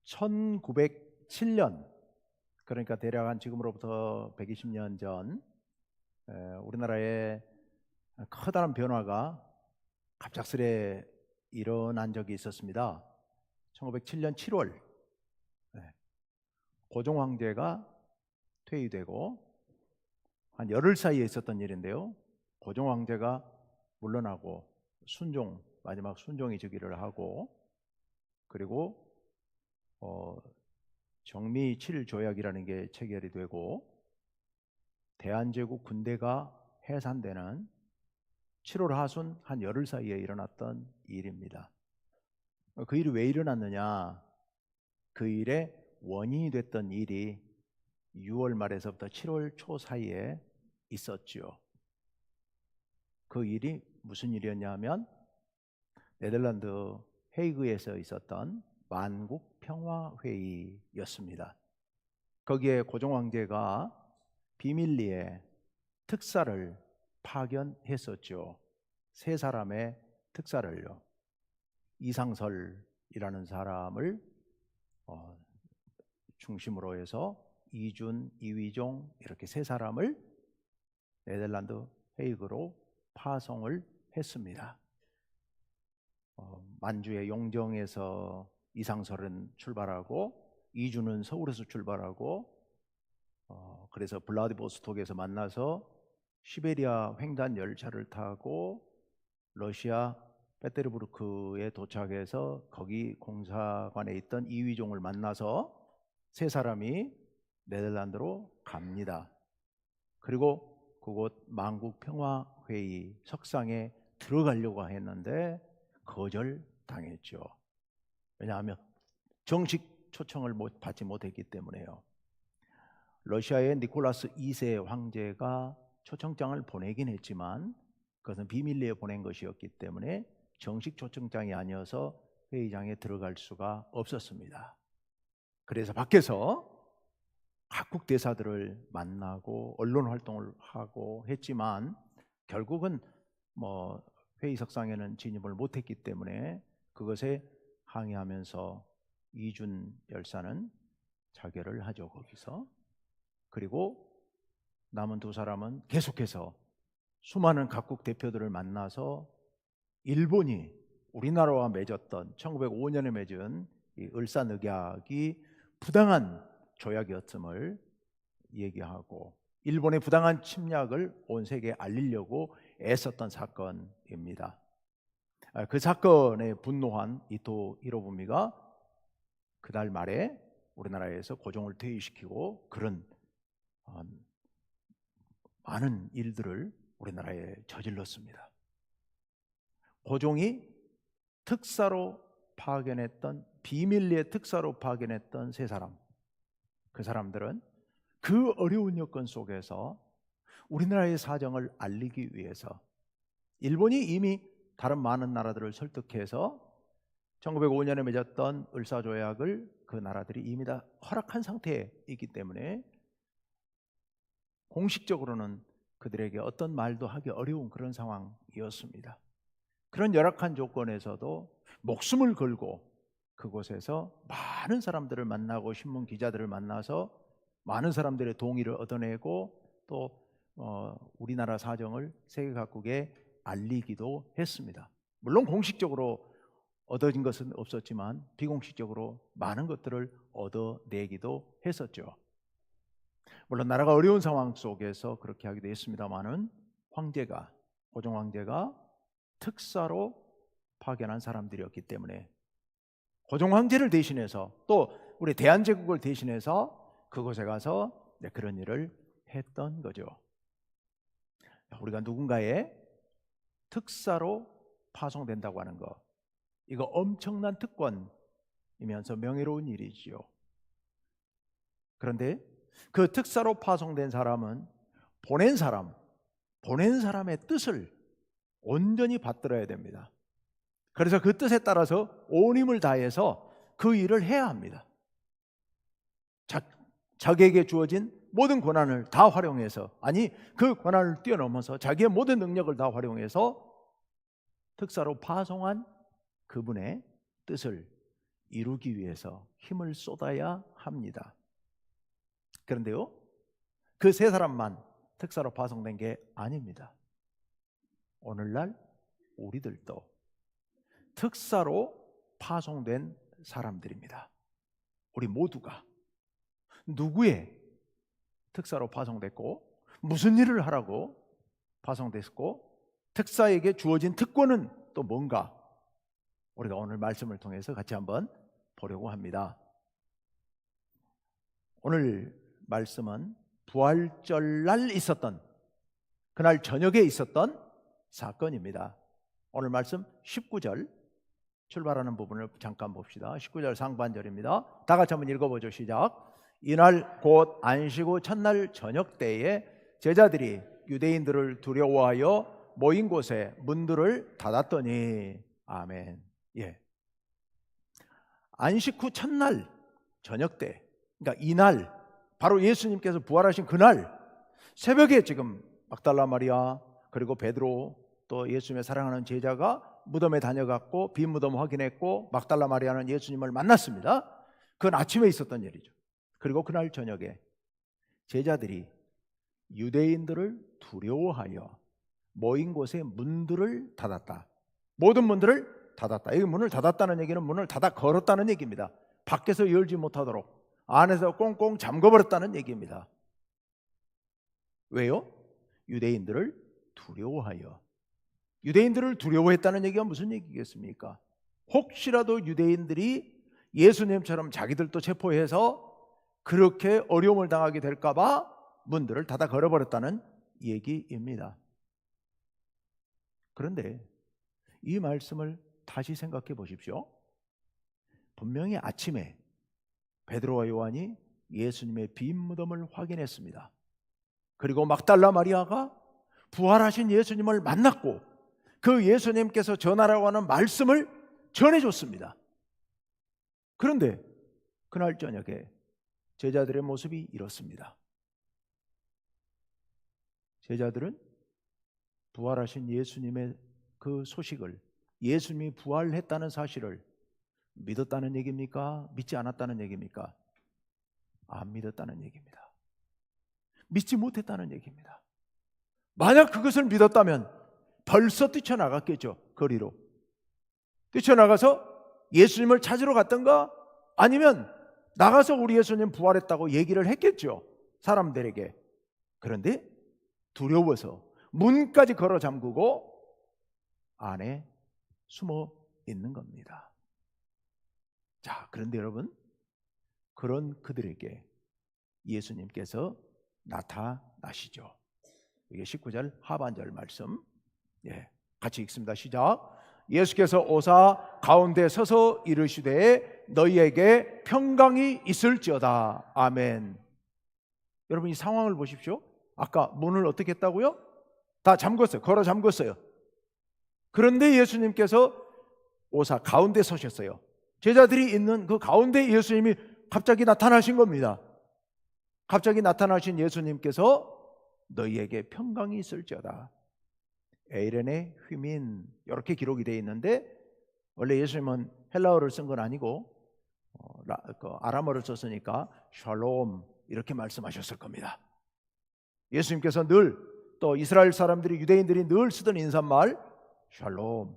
1907년, 그러니까 대략 한 지금으로부터 120년 전 우리나라에 커다란 변화가 갑작스레 일어난 적이 있었습니다. 1907년 7월 고종 황제가 퇴위되고 한 열흘 사이에 있었던 일인데요. 고종 황제가 물러나고 마지막 순종이 즉위를 하고, 그리고 정미 7조약이라는 게 체결이 되고 대한제국 군대가 해산되는 7월 하순 한 열흘 사이에 일어났던 일입니다. 그 일이 왜 일어났느냐? 그 일의 원인이 됐던 일이 6월 말에서부터 7월 초 사이에 있었죠. 그 일이 무슨 일이었냐 하면 네덜란드 헤이그에서 있었던 만국평화회의였습니다. 거기에 고종 황제가 비밀리에 특사를 파견했었죠. 세 사람의 특사를요. 이상설이라는 사람을 중심으로 해서 이준, 이위종 이렇게 세 사람을 네덜란드 헤이그로 파송을 했습니다. 만주의 용정에서 이상설은 출발하고 이준은 서울에서 출발하고 그래서 블라디보스톡에서 만나서 시베리아 횡단 열차를 타고 러시아 페테르부르크에 도착해서 거기 공사관에 있던 이위종을 만나서 세 사람이 네덜란드로 갑니다. 그리고 그곳 만국평화회의 석상에 들어가려고 했는데 거절당했죠. 왜냐하면 정식 초청을 받지 못했기 때문에요. 러시아의 니콜라스 2세 황제가 초청장을 보내긴 했지만 그것은 비밀리에 보낸 것이었기 때문에 정식 초청장이 아니어서 회의장에 들어갈 수가 없었습니다. 그래서 밖에서 각국 대사들을 만나고 언론 활동을 하고 했지만 결국은 회의석상에는 진입을 못했기 때문에 그것에 항의하면서 이준 열사는 자결을 하죠, 거기서. 그리고 남은 두 사람은 계속해서 수많은 각국 대표들을 만나서 일본이 우리나라와 맺었던 1905년에 맺은 이 을사늑약이 부당한 조약이었음을 얘기하고 일본의 부당한 침략을 온 세계에 알리려고 애썼던 사건입니다. 그 사건에 분노한 이토 히로부미가 그달 말에 우리나라에서 고종을 퇴위시키고 그런 많은 일들을 우리나라에 저질렀습니다. 고종이 특사로 파견했던 비밀리에 특사로 파견했던 세 사람, 그 사람들은 그 어려운 여건 속에서 우리나라의 사정을 알리기 위해서 일본이 이미 다른 많은 나라들을 설득해서 1905년에 맺었던 을사조약을 그 나라들이 이미 다 허락한 상태에 있기 때문에 공식적으로는 그들에게 어떤 말도 하기 어려운 그런 상황이었습니다. 그런 열악한 조건에서도 목숨을 걸고 그곳에서 많은 사람들을 만나고 신문 기자들을 만나서 많은 사람들의 동의를 얻어내고 또 우리나라 사정을 세계 각국에 알리기도 했습니다. 물론 공식적으로 얻어진 것은 없었지만 비공식적으로 많은 것들을 얻어내기도 했었죠. 물론 나라가 어려운 상황 속에서 그렇게 하기도 했습니다만은 고종 황제가 특사로 파견한 사람들이었기 때문에 고종 황제를 대신해서 또 우리 대한제국을 대신해서 그곳에 가서 그런 일을 했던 거죠. 우리가 누군가의 특사로 파송된다고 하는 거, 이거 엄청난 특권이면서 명예로운 일이지요. 그런데 그 특사로 파송된 사람은 보낸 사람의 뜻을 온전히 받들어야 됩니다. 그래서 그 뜻에 따라서 온 힘을 다해서 그 일을 해야 합니다. 자기에게 주어진 모든 권한을 다 활용해서, 아니 그 권한을 뛰어넘어서 자기의 모든 능력을 다 활용해서 특사로 파송한 그분의 뜻을 이루기 위해서 힘을 쏟아야 합니다. 그런데요, 그 세 사람만 특사로 파송된 게 아닙니다. 오늘날 우리들도 특사로 파송된 사람들입니다. 우리 모두가 누구의 특사로 파송됐고 무슨 일을 하라고 파송됐고 특사에게 주어진 특권은 또 뭔가 우리가 오늘 말씀을 통해서 같이 한번 보려고 합니다. 오늘 말씀은 부활절날 있었던 그날 저녁에 있었던 사건입니다. 오늘 말씀 19절 출발하는 부분을 잠깐 봅시다. 19절 상반절입니다. 다 같이 한번 읽어보죠. 시작. 이날 곧 안식 후 첫날 저녁 때에 제자들이 유대인들을 두려워하여 모인 곳에 문들을 닫았더니 아멘. 예. 안식 후 첫날 저녁 때, 그러니까 이날 바로 예수님께서 부활하신 그날 새벽에 지금 막달라 마리아 그리고 베드로 또 예수님의 사랑하는 제자가 무덤에 다녀갔고 빈 무덤 확인했고 막달라 마리아는 예수님을 만났습니다. 그건 아침에 있었던 일이죠. 그리고 그날 저녁에 제자들이 유대인들을 두려워하여 모인 곳에 문들을 닫았다. 모든 문들을 닫았다. 이 문을 닫았다는 얘기는 문을 닫아 걸었다는 얘기입니다. 밖에서 열지 못하도록 안에서 꽁꽁 잠궈버렸다는 얘기입니다. 왜요? 유대인들을 두려워하여. 유대인들을 두려워했다는 얘기가 무슨 얘기겠습니까? 혹시라도 유대인들이 예수님처럼 자기들도 체포해서 그렇게 어려움을 당하게 될까 봐 문들을 닫아 걸어버렸다는 얘기입니다. 그런데 이 말씀을 다시 생각해 보십시오. 분명히 아침에 베드로와 요한이 예수님의 빈 무덤을 확인했습니다. 그리고 막달라 마리아가 부활하신 예수님을 만났고 그 예수님께서 전하라고 하는 말씀을 전해줬습니다. 그런데 그날 저녁에 제자들의 모습이 이렇습니다. 제자들은 부활하신 예수님의 그 소식을, 예수님이 부활했다는 사실을 믿었다는 얘기입니까? 믿지 않았다는 얘기입니까? 안 믿었다는 얘기입니다. 믿지 못했다는 얘기입니다. 만약 그것을 믿었다면 벌써 뛰쳐나갔겠죠. 거리로 뛰쳐나가서 예수님을 찾으러 갔던가 아니면 나가서 우리 예수님 부활했다고 얘기를 했겠죠. 사람들에게. 그런데 두려워서 문까지 걸어 잠그고 안에 숨어 있는 겁니다. 자, 그런데 여러분, 그런 그들에게 예수님께서 나타나시죠. 이게 19절 하반절 말씀. 예, 같이 읽습니다. 시작. 예수께서 오사 가운데 서서 이르시되 너희에게 평강이 있을지어다. 아멘. 여러분 이 상황을 보십시오. 아까 문을 어떻게 했다고요? 다 잠궜어요. 걸어 잠궜어요. 그런데 예수님께서 오사 가운데 서셨어요. 제자들이 있는 그 가운데 예수님이 갑자기 나타나신 겁니다. 갑자기 나타나신 예수님께서 너희에게 평강이 있을지어다. 에이레네 휘민 이렇게 기록이 되어 있는데 원래 예수님은 헬라어를 쓴 건 아니고 아람어를 썼으니까 샬롬 이렇게 말씀하셨을 겁니다. 예수님께서 늘 또 이스라엘 사람들이 유대인들이 늘 쓰던 인사말 샬롬,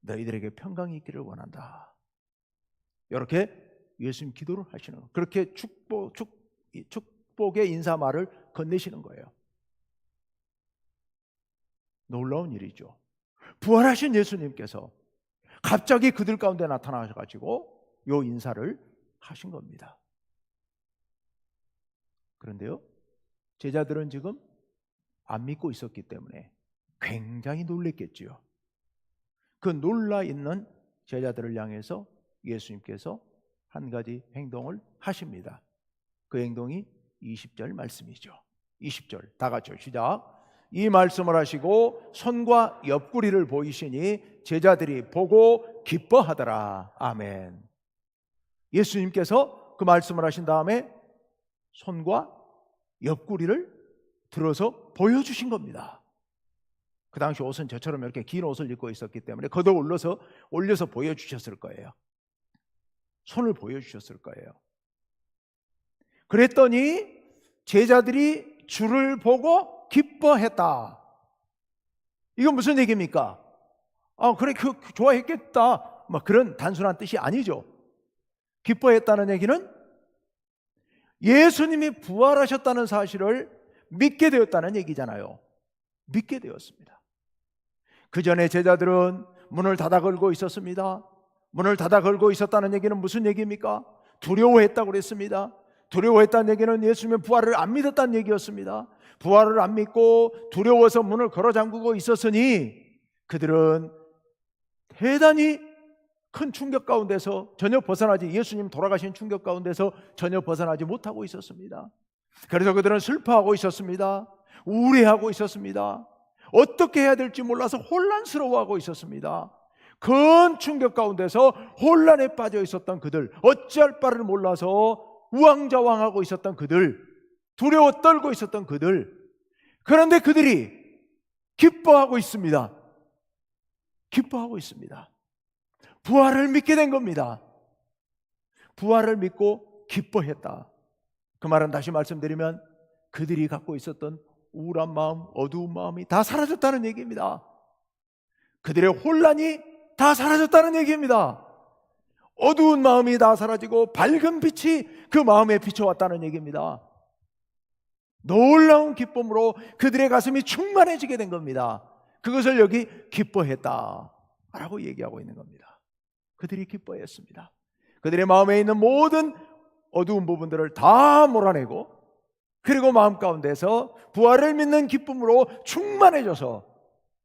너희들에게 평강이 있기를 원한다. 이렇게 예수님 기도를 하시는 거예요. 그렇게 축복의 인사말을 건네시는 거예요. 놀라운 일이죠. 부활하신 예수님께서 갑자기 그들 가운데 나타나셔가지고 요 인사를 하신 겁니다. 그런데요, 제자들은 지금 안 믿고 있었기 때문에 굉장히 놀랬겠지요. 그 놀라 있는 제자들을 향해서 예수님께서 한 가지 행동을 하십니다. 그 행동이 20절 말씀이죠. 20절 다 같이 시작. 이 말씀을 하시고 손과 옆구리를 보이시니 제자들이 보고 기뻐하더라. 아멘. 예수님께서 그 말씀을 하신 다음에 손과 옆구리를 들어서 보여주신 겁니다. 그 당시 옷은 저처럼 이렇게 긴 옷을 입고 있었기 때문에 걷어 올려서 보여주셨을 거예요. 손을 보여주셨을 거예요. 그랬더니 제자들이 주를 보고 기뻐했다. 이건 무슨 얘기입니까? 그래, 좋아했겠다. 뭐 그런 단순한 뜻이 아니죠. 기뻐했다는 얘기는 예수님이 부활하셨다는 사실을 믿게 되었다는 얘기잖아요. 믿게 되었습니다. 그 전에 제자들은 문을 닫아 걸고 있었습니다. 문을 닫아 걸고 있었다는 얘기는 무슨 얘기입니까? 두려워했다고 그랬습니다. 두려워했다는 얘기는 예수님의 부활을 안 믿었다는 얘기였습니다. 부활을 안 믿고 두려워서 문을 걸어 잠그고 있었으니 그들은 대단히 큰 충격 가운데서 전혀 벗어나지, 예수님 돌아가신 충격 가운데서 전혀 벗어나지 못하고 있었습니다. 그래서 그들은 슬퍼하고 있었습니다. 우울해하고 있었습니다. 어떻게 해야 될지 몰라서 혼란스러워하고 있었습니다. 큰 충격 가운데서 혼란에 빠져 있었던 그들, 어찌할 바를 몰라서 우왕좌왕하고 있었던 그들, 두려워 떨고 있었던 그들, 그런데 그들이 기뻐하고 있습니다. 기뻐하고 있습니다. 부활을 믿게 된 겁니다. 부활을 믿고 기뻐했다. 그 말은 다시 말씀드리면 그들이 갖고 있었던 우울한 마음, 어두운 마음이 다 사라졌다는 얘기입니다. 그들의 혼란이 다 사라졌다는 얘기입니다. 어두운 마음이 다 사라지고 밝은 빛이 그 마음에 비춰왔다는 얘기입니다. 놀라운 기쁨으로 그들의 가슴이 충만해지게 된 겁니다. 그것을 여기 기뻐했다라고 얘기하고 있는 겁니다. 그들이 기뻐했습니다. 그들의 마음에 있는 모든 어두운 부분들을 다 몰아내고, 그리고 마음 가운데서 부활을 믿는 기쁨으로 충만해져서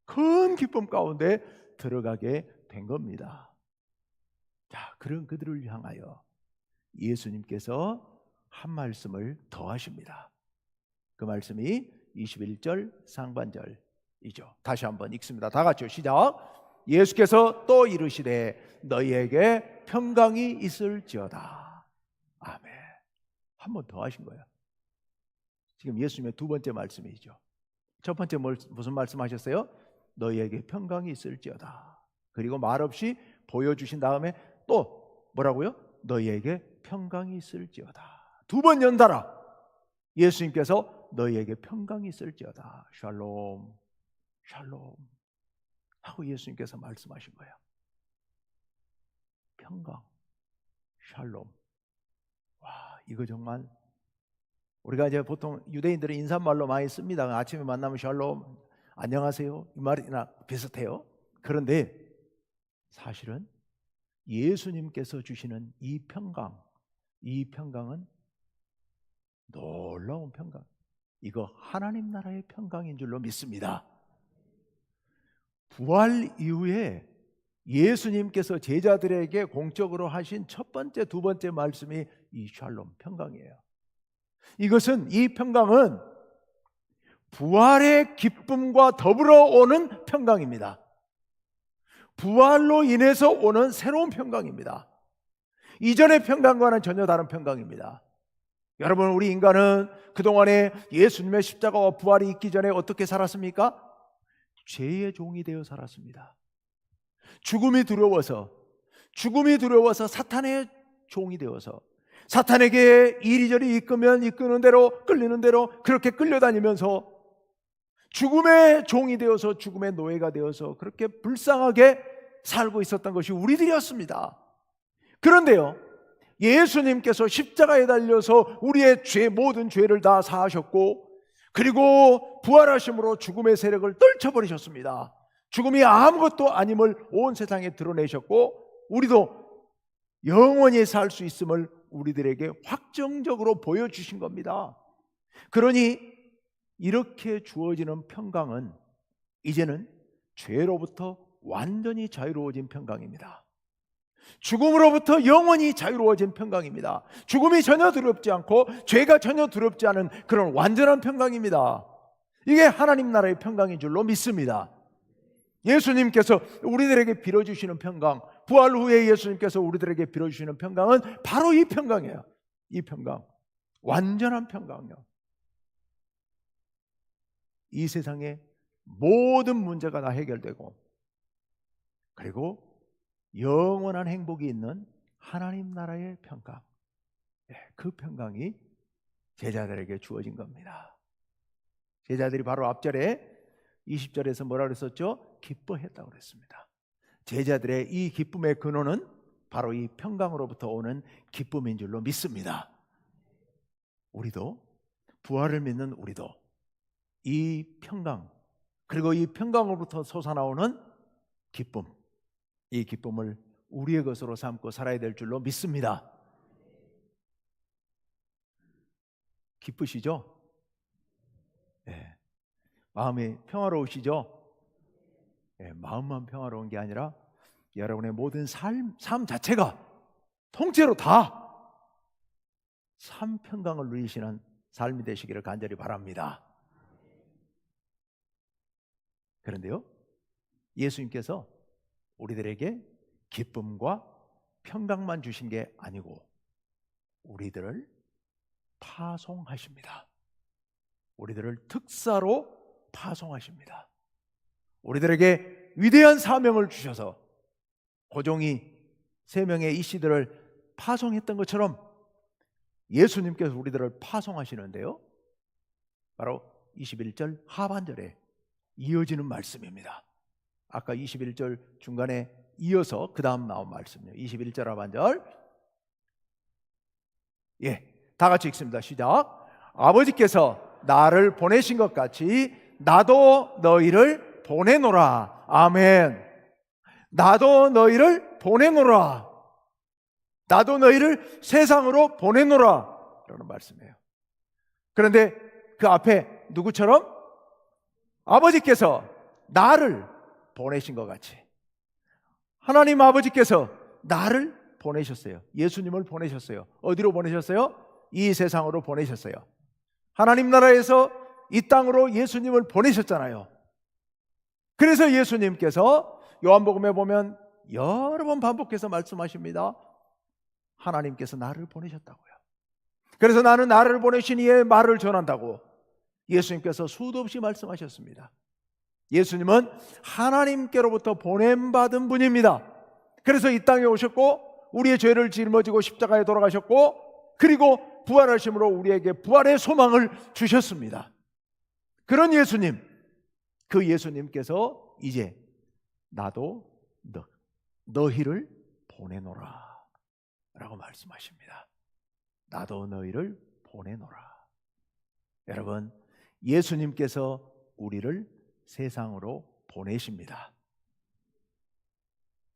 큰 기쁨 가운데 들어가게 된 겁니다. 자, 그런 그들을 향하여 예수님께서 한 말씀을 더 하십니다. 그 말씀이 21절 상반절이죠. 다시 한번 읽습니다. 다 같이요. 시작. 예수께서 또 이르시되 너희에게 평강이 있을지어다. 아멘. 한 번 더 하신 거예요. 지금 예수님의 두 번째 말씀이죠. 첫 번째 무슨 말씀하셨어요? 너희에게 평강이 있을지어다. 그리고 말없이 보여주신 다음에 또 뭐라고요? 너희에게 평강이 있을지어다. 두 번 연달아 예수님께서 너희에게 평강이 있을지어다. 샬롬, 샬롬 하고 예수님께서 말씀하신 거예요. 평강, 샬롬. 와, 이거 정말 우리가 이제 보통 유대인들은 인사말로 많이 씁니다. 아침에 만나면 샬롬, 안녕하세요, 이 말이나 비슷해요. 그런데 사실은 예수님께서 주시는 이 평강은 놀라운 평강. 이거 하나님 나라의 평강인 줄로 믿습니다. 부활 이후에 예수님께서 제자들에게 공적으로 하신 첫 번째, 두 번째 말씀이 이 샬롬, 평강이에요. 이 평강은 부활의 기쁨과 더불어 오는 평강입니다. 부활로 인해서 오는 새로운 평강입니다. 이전의 평강과는 전혀 다른 평강입니다. 여러분, 우리 인간은 그동안에 예수님의 십자가와 부활이 있기 전에 어떻게 살았습니까? 죄의 종이 되어 살았습니다. 죽음이 두려워서 사탄의 종이 되어서 사탄에게 이리저리 이끄는 대로, 끌리는 대로 그렇게 끌려다니면서 죽음의 종이 되어서, 죽음의 노예가 되어서 그렇게 불쌍하게 살고 있었던 것이 우리들이었습니다. 그런데요, 예수님께서 십자가에 달려서 우리의 모든 죄를 다 사하셨고, 그리고 부활하심으로 죽음의 세력을 떨쳐버리셨습니다. 죽음이 아무것도 아님을 온 세상에 드러내셨고, 우리도 영원히 살 수 있음을 우리들에게 확정적으로 보여주신 겁니다. 그러니 이렇게 주어지는 평강은 이제는 죄로부터 완전히 자유로워진 평강입니다. 죽음으로부터 영원히 자유로워진 평강입니다. 죽음이 전혀 두렵지 않고 죄가 전혀 두렵지 않은 그런 완전한 평강입니다. 이게 하나님 나라의 평강인 줄로 믿습니다. 예수님께서 우리들에게 빌어주시는 평강, 부활 후에 예수님께서 우리들에게 빌어주시는 평강은 바로 이 평강이에요. 이 평강, 완전한 평강이요. 이 세상의 모든 문제가 다 해결되고, 그리고 영원한 행복이 있는 하나님 나라의 평강, 그 평강이 제자들에게 주어진 겁니다. 제자들이 바로 앞절에 20절에서 뭐라 그랬었죠? 기뻐했다고 그랬습니다. 제자들의 이 기쁨의 근원은 바로 이 평강으로부터 오는 기쁨인 줄로 믿습니다. 우리도, 부활을 믿는 우리도 이 평강, 그리고 이 평강으로부터 솟아나오는 기쁨, 이 기쁨을 우리의 것으로 삼고 살아야 될 줄로 믿습니다. 기쁘시죠? 네. 마음이 평화로우시죠? 네. 마음만 평화로운 게 아니라 여러분의 모든 삶 자체가 통째로 다 삼평강을 누리시는 삶이 되시기를 간절히 바랍니다. 그런데요, 예수님께서 우리들에게 기쁨과 평강만 주신 게 아니고 우리들을 파송하십니다. 우리들을 특사로 파송하십니다. 우리들에게 위대한 사명을 주셔서 고종이 3명의 이씨들을 파송했던 것처럼 예수님께서 우리들을 파송하시는데요, 바로 21절 하반절에 이어지는 말씀입니다. 아까 21절 중간에 이어서 그 다음 나온 말씀이에요. 21절 하반절, 다 같이 읽습니다. 시작. 아버지께서 나를 보내신 것 같이 나도 너희를 보내노라. 아멘. 나도 너희를 보내노라. 나도 너희를 세상으로 보내노라 라는 말씀이에요. 그런데 그 앞에 누구처럼? 아버지께서 나를 보내신 것 같이 하나님 아버지께서 나를 보내셨어요. 예수님을 보내셨어요. 어디로 보내셨어요? 이 세상으로 보내셨어요. 하나님 나라에서 이 땅으로 예수님을 보내셨잖아요. 그래서 예수님께서 요한복음에 보면 여러 번 반복해서 말씀하십니다. 하나님께서 나를 보내셨다고요. 그래서 나는 나를 보내신 이의 말을 전한다고 예수님께서 수도 없이 말씀하셨습니다. 예수님은 하나님께로부터 보냄받은 분입니다. 그래서 이 땅에 오셨고 우리의 죄를 짊어지고 십자가에 돌아가셨고 그리고 부활하심으로 우리에게 부활의 소망을 주셨습니다. 그런 예수님, 그 예수님께서 이제 나도 너희를 보내노라 라고 말씀하십니다. 나도 너희를 보내노라. 여러분, 예수님께서 우리를 세상으로 보내십니다.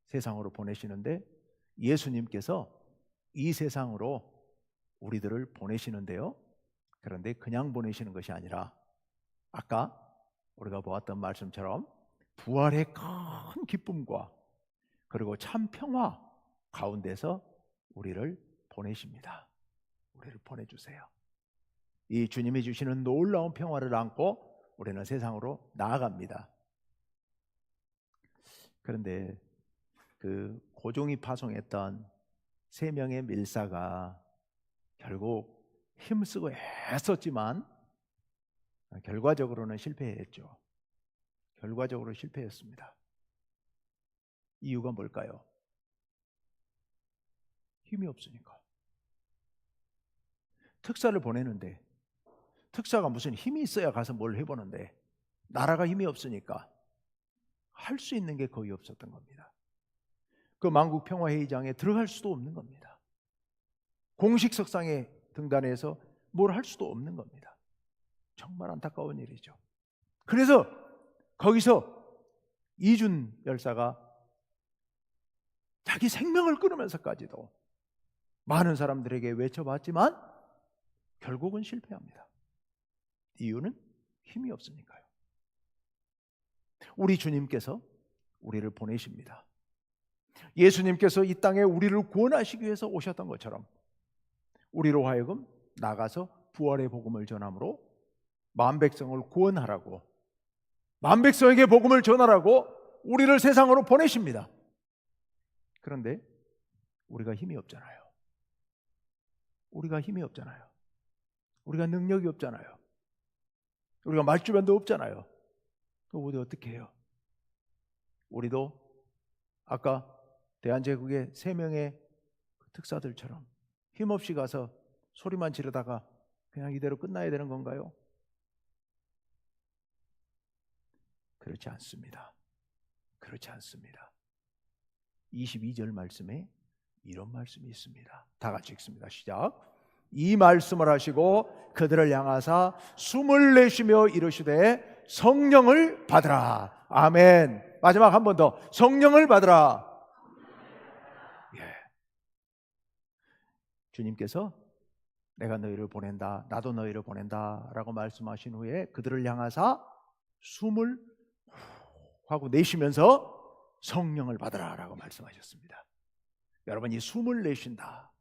세상으로 보내시는데 예수님께서 이 세상으로 우리들을 보내시는데요, 그런데 그냥 보내시는 것이 아니라 아까 우리가 보았던 말씀처럼 부활의 큰 기쁨과 그리고 참 평화 가운데서 우리를 보내십니다. 우리를 보내주세요. 이 주님이 주시는 놀라운 평화를 안고 우리는 세상으로 나아갑니다. 그런데 그 고종이 파송했던 3명의 밀사가 결국 힘쓰고 애썼지만 결과적으로는 실패했죠. 결과적으로 실패했습니다. 이유가 뭘까요? 힘이 없으니까. 특사를 보내는데 특사가 무슨 힘이 있어야 가서 뭘 해보는데 나라가 힘이 없으니까 할 수 있는 게 거의 없었던 겁니다. 그 만국평화회의장에 들어갈 수도 없는 겁니다. 공식 석상에 등단해서 뭘 할 수도 없는 겁니다. 정말 안타까운 일이죠. 그래서 거기서 이준 열사가 자기 생명을 끊으면서까지도 많은 사람들에게 외쳐봤지만 결국은 실패합니다. 이유는 힘이 없으니까요. 우리 주님께서 우리를 보내십니다. 예수님께서 이 땅에 우리를 구원하시기 위해서 오셨던 것처럼 우리로 하여금 나가서 부활의 복음을 전함으로 만백성을 구원하라고, 만백성에게 복음을 전하라고 우리를 세상으로 보내십니다. 그런데 우리가 힘이 없잖아요. 우리가 힘이 없잖아요. 우리가 능력이 없잖아요. 우리가 말주변도 없잖아요. 그럼 우리 어떻게 해요? 우리도 아까 대한제국의 3명의 특사들처럼 힘없이 가서 소리만 지르다가 그냥 이대로 끝나야 되는 건가요? 그렇지 않습니다. 그렇지 않습니다. 22절 말씀에 이런 말씀이 있습니다. 다 같이 읽습니다. 시작. 이 말씀을 하시고 그들을 향하사 숨을 내쉬며 이르시되 성령을 받으라. 아멘. 마지막 한 번 더. 성령을 받으라. 예. 주님께서 내가 너희를 보낸다, 나도 너희를 보낸다 라고 말씀하신 후에 그들을 향하사 숨을 하고 내쉬면서 성령을 받으라 라고 말씀하셨습니다. 여러분, 이 숨을 내쉰다,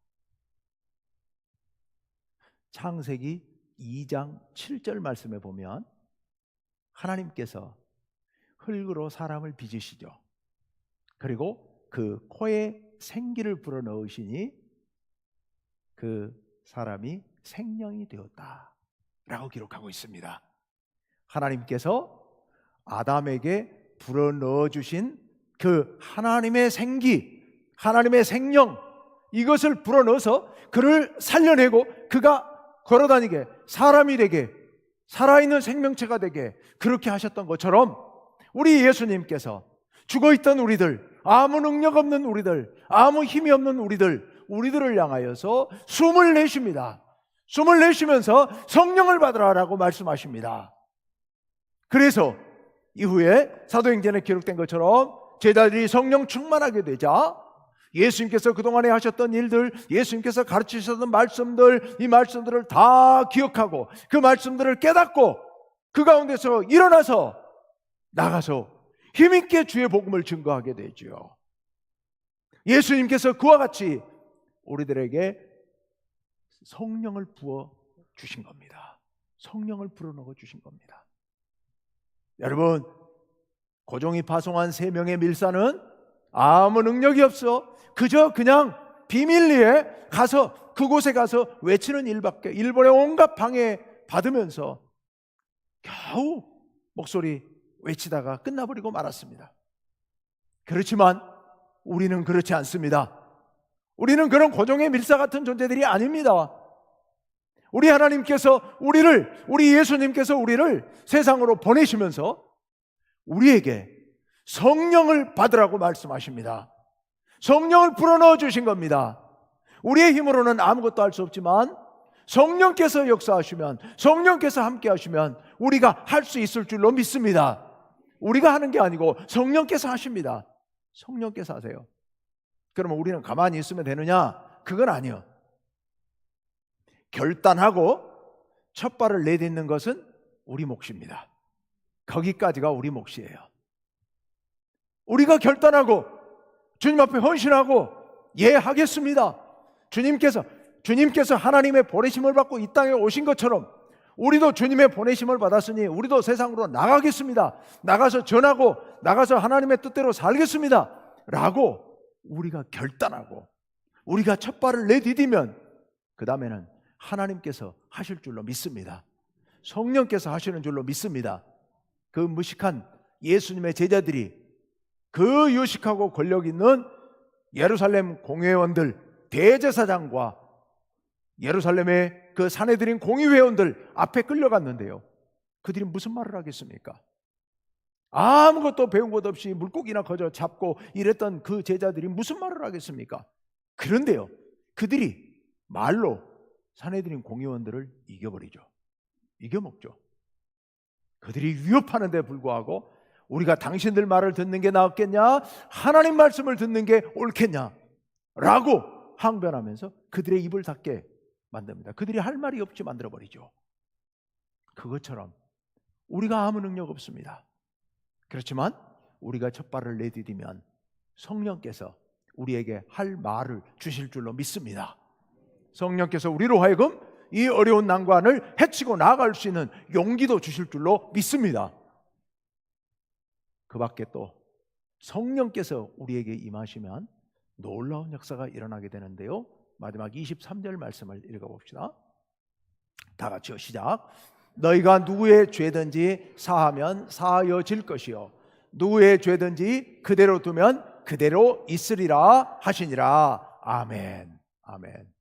창세기 2장 7절 말씀에 보면 하나님께서 흙으로 사람을 빚으시죠. 그리고 그 코에 생기를 불어넣으시니 그 사람이 생명이 되었다 라고 기록하고 있습니다. 하나님께서 아담에게 불어넣어 주신 그 하나님의 생기, 하나님의 생명, 이것을 불어넣어서 그를 살려내고 그가 걸어다니게, 사람이 되게, 살아있는 생명체가 되게 그렇게 하셨던 것처럼 우리 예수님께서 죽어있던 우리들, 아무 능력 없는 우리들, 아무 힘이 없는 우리들을 향하여서 숨을 내쉽니다. 숨을 내쉬면서 성령을 받으라라고 말씀하십니다. 그래서 이후에 사도행전에 기록된 것처럼 제자들이 성령 충만하게 되자 예수님께서 그동안에 하셨던 일들, 예수님께서 가르치셨던 말씀들, 이 말씀들을 다 기억하고 그 말씀들을 깨닫고 그 가운데서 일어나서 나가서 힘있게 주의 복음을 증거하게 되죠. 예수님께서 그와 같이 우리들에게 성령을 부어 주신 겁니다. 성령을 불어넣어 주신 겁니다. 여러분, 고종이 파송한 3명의 밀사는 아무 능력이 없어 그저 그냥 비밀리에 가서 그곳에 가서 외치는 일밖에, 일본의 온갖 방해 받으면서 겨우 목소리 외치다가 끝나버리고 말았습니다. 그렇지만 우리는 그렇지 않습니다. 우리는 그런 고종의 밀사 같은 존재들이 아닙니다. 우리 하나님께서 우리 예수님께서 우리를 세상으로 보내시면서 우리에게 성령을 받으라고 말씀하십니다. 성령을 불어넣어 주신 겁니다. 우리의 힘으로는 아무것도 할 수 없지만 성령께서 역사하시면, 성령께서 함께 하시면 우리가 할 수 있을 줄로 믿습니다. 우리가 하는 게 아니고 성령께서 하십니다. 성령께서 하세요. 그러면 우리는 가만히 있으면 되느냐? 그건 아니요. 결단하고 첫 발을 내딛는 것은 우리 몫입니다. 거기까지가 우리 몫이에요. 우리가 결단하고 주님 앞에 헌신하고 예 하겠습니다. 주님께서 하나님의 보내심을 받고 이 땅에 오신 것처럼 우리도 주님의 보내심을 받았으니 우리도 세상으로 나가겠습니다. 나가서 전하고 나가서 하나님의 뜻대로 살겠습니다 라고 우리가 결단하고 우리가 첫 발을 내디디면 그 다음에는 하나님께서 하실 줄로 믿습니다. 성령께서 하시는 줄로 믿습니다. 그 무식한 예수님의 제자들이 그 유식하고 권력 있는 예루살렘 공회원들, 대제사장과 예루살렘의 그 산헤드린 공의회원들 앞에 끌려갔는데요, 그들이 무슨 말을 하겠습니까? 아무것도 배운 것 없이 물고기나 거저 잡고 이랬던 그 제자들이 무슨 말을 하겠습니까? 그런데요, 그들이 말로 산헤드린 공의원들을 이겨버리죠. 이겨먹죠. 그들이 위협하는 데 불구하고 우리가 당신들 말을 듣는 게 나았겠냐, 하나님 말씀을 듣는 게 옳겠냐 라고 항변하면서 그들의 입을 닫게 만듭니다. 그들이 할 말이 없이 만들어버리죠. 그것처럼 우리가 아무 능력 없습니다. 그렇지만 우리가 첫 발을 내디디면 성령께서 우리에게 할 말을 주실 줄로 믿습니다. 성령께서 우리로 하여금 이 어려운 난관을 헤치고 나아갈 수 있는 용기도 주실 줄로 믿습니다. 그 밖에 또 성령께서 우리에게 임하시면 놀라운 역사가 일어나게 되는데요, 마지막 23절 말씀을 읽어봅시다. 다 같이요, 시작. 너희가 누구의 죄든지 사하면 사하여질 것이요 누구의 죄든지 그대로 두면 그대로 있으리라 하시니라. 아멘. 아멘.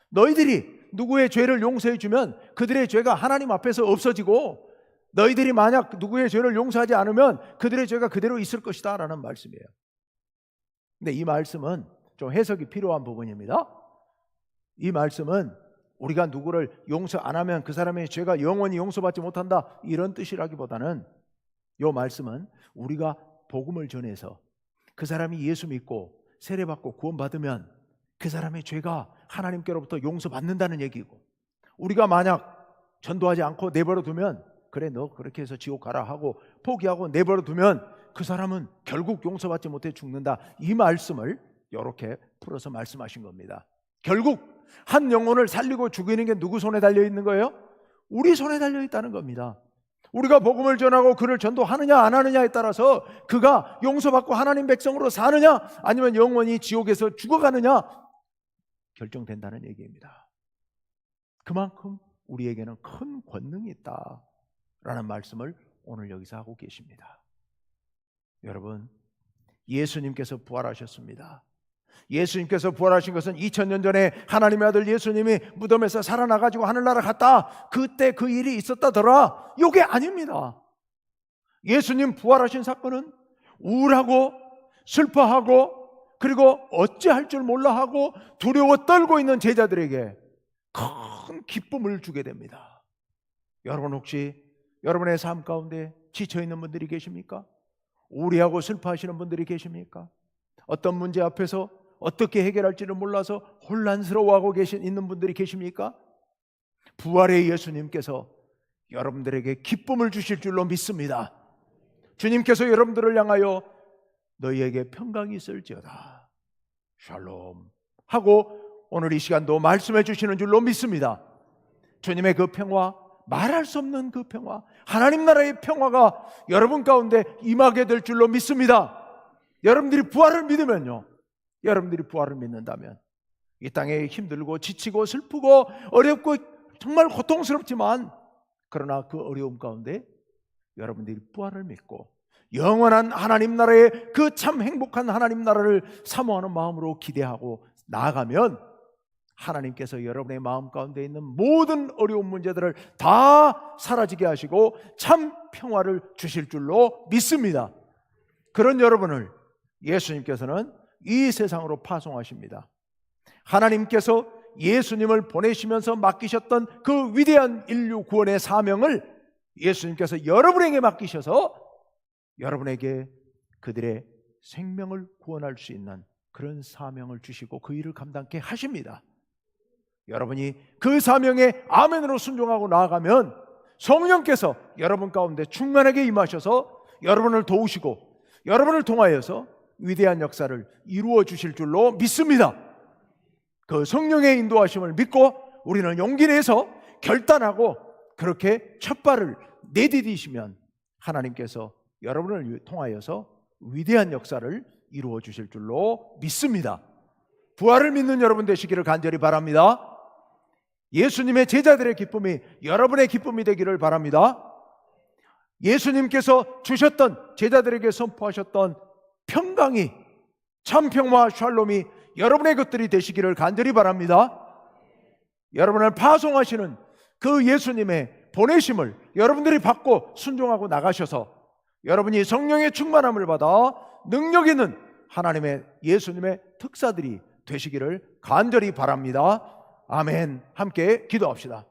너희들이 누구의 죄를 용서해 주면 그들의 죄가 하나님 앞에서 없어지고, 너희들이 만약 누구의 죄를 용서하지 않으면 그들의 죄가 그대로 있을 것이다 라는 말씀이에요. 근데 이 말씀은 좀 해석이 필요한 부분입니다. 이 말씀은 우리가 누구를 용서 안 하면 그 사람의 죄가 영원히 용서받지 못한다, 이런 뜻이라기보다는 이 말씀은 우리가 복음을 전해서 그 사람이 예수 믿고 세례받고 구원받으면 그 사람의 죄가 하나님께로부터 용서받는다는 얘기고, 우리가 만약 전도하지 않고 내버려 두면, 그래 너 그렇게 해서 지옥 가라 하고 포기하고 내버려 두면 그 사람은 결국 용서받지 못해 죽는다, 이 말씀을 이렇게 풀어서 말씀하신 겁니다. 결국 한 영혼을 살리고 죽이는 게 누구 손에 달려 있는 거예요? 우리 손에 달려 있다는 겁니다. 우리가 복음을 전하고 그를 전도하느냐 안 하느냐에 따라서 그가 용서받고 하나님 백성으로 사느냐 아니면 영원히 지옥에서 죽어가느냐 결정된다는 얘기입니다. 그만큼 우리에게는 큰 권능이 있다라는 말씀을 오늘 여기서 하고 계십니다. 여러분, 예수님께서 부활하셨습니다. 예수님께서 부활하신 것은 2000년 전에 하나님의 아들 예수님이 무덤에서 살아나가지고 하늘나라 갔다, 그때 그 일이 있었다더라, 이게 아닙니다. 예수님 부활하신 사건은 우울하고 슬퍼하고 그리고 어찌할 줄 몰라 하고 두려워 떨고 있는 제자들에게 큰 기쁨을 주게 됩니다. 여러분, 혹시 여러분의 삶 가운데 지쳐있는 분들이 계십니까? 우울해하고 슬퍼하시는 분들이 계십니까? 어떤 문제 앞에서 어떻게 해결할지를 몰라서 혼란스러워하고 있는 분들이 계십니까? 부활의 예수님께서 여러분들에게 기쁨을 주실 줄로 믿습니다. 주님께서 여러분들을 향하여 너희에게 평강이 있을지어다, 샬롬 하고 오늘 이 시간도 말씀해 주시는 줄로 믿습니다. 주님의 그 평화, 말할 수 없는 그 평화, 하나님 나라의 평화가 여러분 가운데 임하게 될 줄로 믿습니다. 여러분들이 부활을 믿으면요, 여러분들이 부활을 믿는다면 이 땅에 힘들고 지치고 슬프고 어렵고 정말 고통스럽지만, 그러나 그 어려움 가운데 여러분들이 부활을 믿고 영원한 하나님 나라의 그 참 행복한 하나님 나라를 사모하는 마음으로 기대하고 나아가면 하나님께서 여러분의 마음 가운데 있는 모든 어려운 문제들을 다 사라지게 하시고 참 평화를 주실 줄로 믿습니다. 그런 여러분을 예수님께서는 이 세상으로 파송하십니다. 하나님께서 예수님을 보내시면서 맡기셨던 그 위대한 인류 구원의 사명을 예수님께서 여러분에게 맡기셔서 여러분에게 그들의 생명을 구원할 수 있는 그런 사명을 주시고 그 일을 감당케 하십니다. 여러분이 그 사명에 아멘으로 순종하고 나아가면 성령께서 여러분 가운데 충만하게 임하셔서 여러분을 도우시고 여러분을 통하여서 위대한 역사를 이루어 주실 줄로 믿습니다. 그 성령의 인도하심을 믿고 우리는 용기 내서 결단하고 그렇게 첫 발을 내디디시면 하나님께서 여러분을 통하여서 위대한 역사를 이루어 주실 줄로 믿습니다. 부활을 믿는 여러분 되시기를 간절히 바랍니다. 예수님의 제자들의 기쁨이 여러분의 기쁨이 되기를 바랍니다. 예수님께서 주셨던, 제자들에게 선포하셨던 평강이, 참 평화와 샬롬이 여러분의 것들이 되시기를 간절히 바랍니다. 여러분을 파송하시는 그 예수님의 보내심을 여러분들이 받고 순종하고 나가셔서 여러분이 성령의 충만함을 받아 능력 있는 하나님의 예수님의 특사들이 되시기를 간절히 바랍니다. 아멘. 함께 기도합시다.